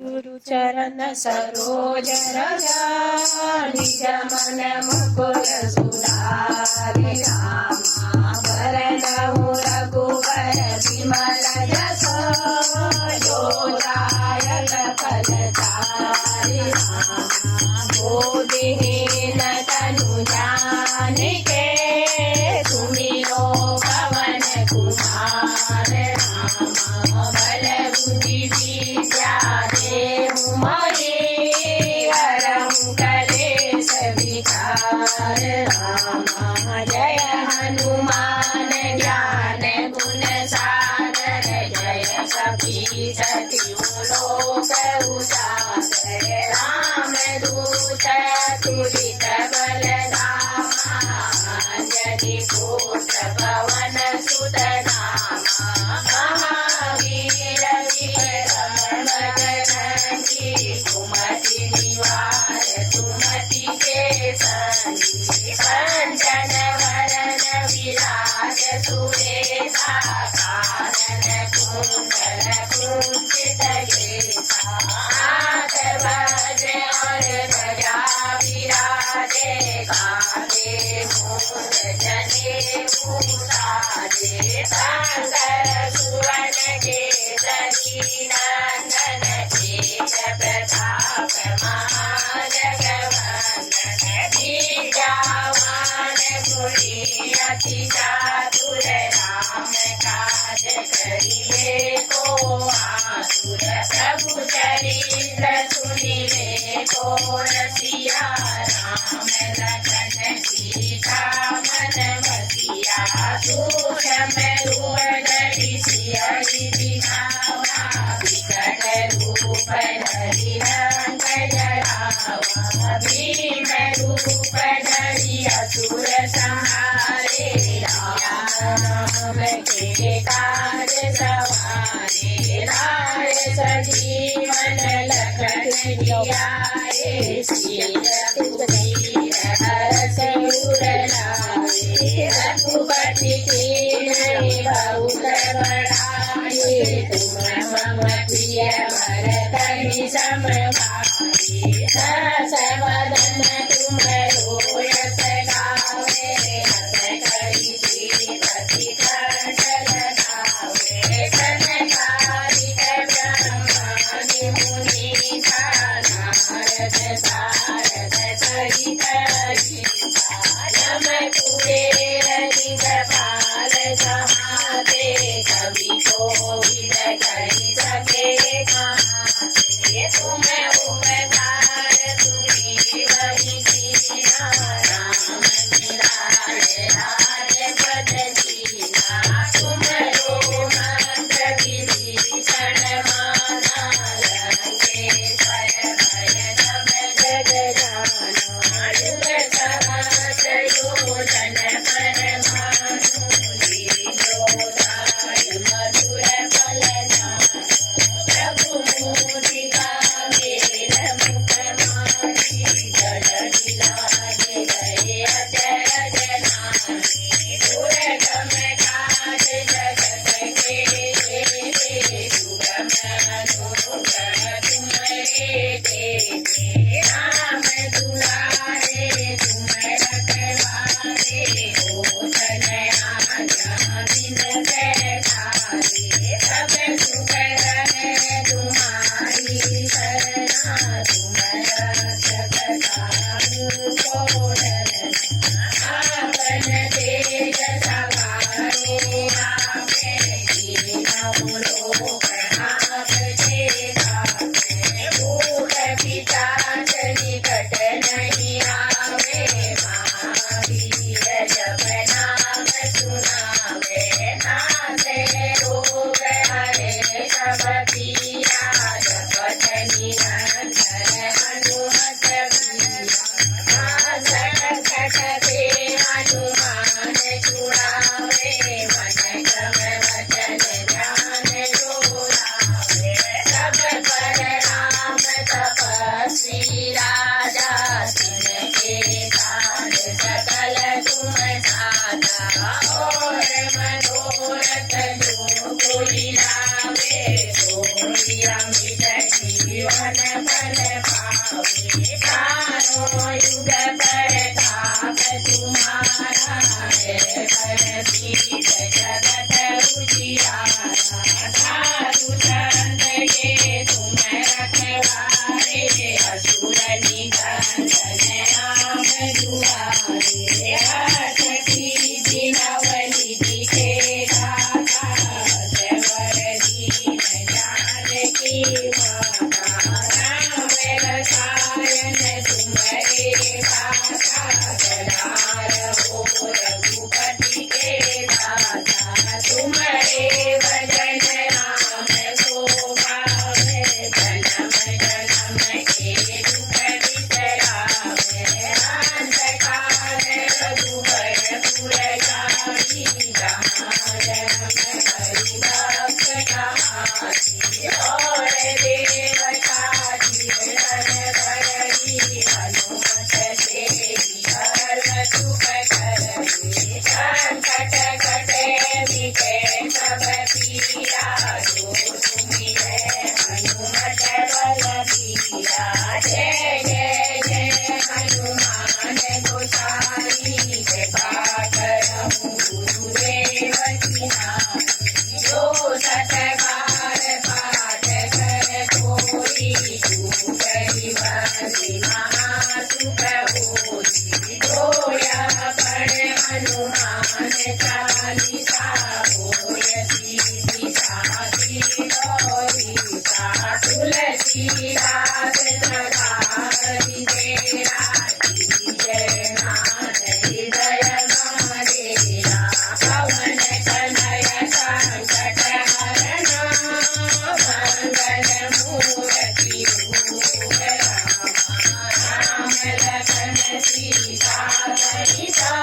गुरु चरण सरोज रजा निज मन मुकुर सुधारि रामा वरनहु रघुवर विमल जसो जो दायक फलचारि रामा गोविहीन तनु जानिके सुमिरो पवन कुमार रामा बल बुद्धि विद्या देहु मोहि हरहु कलेश विकार रामा जय हनुमान ज्ञान गुण सागर जय कपी सति लोक उजागर राम दूत तुलित बलधामा अंजनी पुत्र पवन सुत नामा महावीर विक्रम बजरंगी सुमति निवार सुमति के संगी कंचन वरन विराज सुरेशा कानन कुंडल कुंचित केसा हाथ वज्र और ध्वजा विराजे कांधे मूंज जनेऊ साजे शंकर सुवन केसरी नंदन तेज प्रताप महाजगवंदन विद्यावान गुणी अति चातुर राम काज करिए को आतुर प्रभु चरित्र सुनिए को रसिया राम लखन सीता मन बसिया सूक्ष्म रूप धरि सियहि दिखावा विकट रूप धरि रंग जरावा भीम रूप धरि असुर संहारे राम के काज सवारे राय सजीवन लखन जियाए श्री हरषि उर लाए रघुपति कीन्हि बहुत बड़ाई तुम मम प्रिय भरत सम भाई सहस वदन तुमरो यश गावे हस करि श्रीपति कंठ लगावे सनकादिक ब्रह्मादि मुनीसा नारद सारद सहित अहिसा यम कुबेर दिगपाल समाते कवि कोविद कहि सके कहाते तुम उपकार सुग्रीव कीन्हा राम मिलाए राजपद दीन्हा तुमरो मंत्र विभीषण माना लंकेश्वर भय सब जग जाना जुग सहस्र योजन परमाणु लीलोदाय मधुर फल प्रभु मुदिका अन फल पावे सारो युग प्रताप तुम्हारा है पर सीत जगत उजियारा साधु संत के तुम रखवारे असुर निकंदन आम दुआरे हठ सीधी नवली दिखे गाता देवर दीन जानकी माता राम रसायन तुम्हारे दाता सदा रहो रघुपति के दाता तुम्हारे भजन राम को पावे जन्म जन्म के दुख बिसरावे अंत काल रघुवर पुर जाई जहाँ जन्म हरि भक्त कहानी और देवता जीवन करई हनुमत से धर्म सुख करई संकट कटे मिटे सब पीरा जो सुमिरै हनुमत बलबीरा जय जय जय हनुमान गोसाई कृपा करहु गुरुदेव की नाई जो सत बार पाठ कर कोई छूट बंसी महासुख होई जो यह पढ़ हनुमान चालीसा होय सीधी साधी गौरीसा तुलसीदास सदा हरि तेरा जय नाथ हृदय मारेरा पवन कनय संकट हरना मंगल मूर्ति रूप राम राम लखन सीता सहिता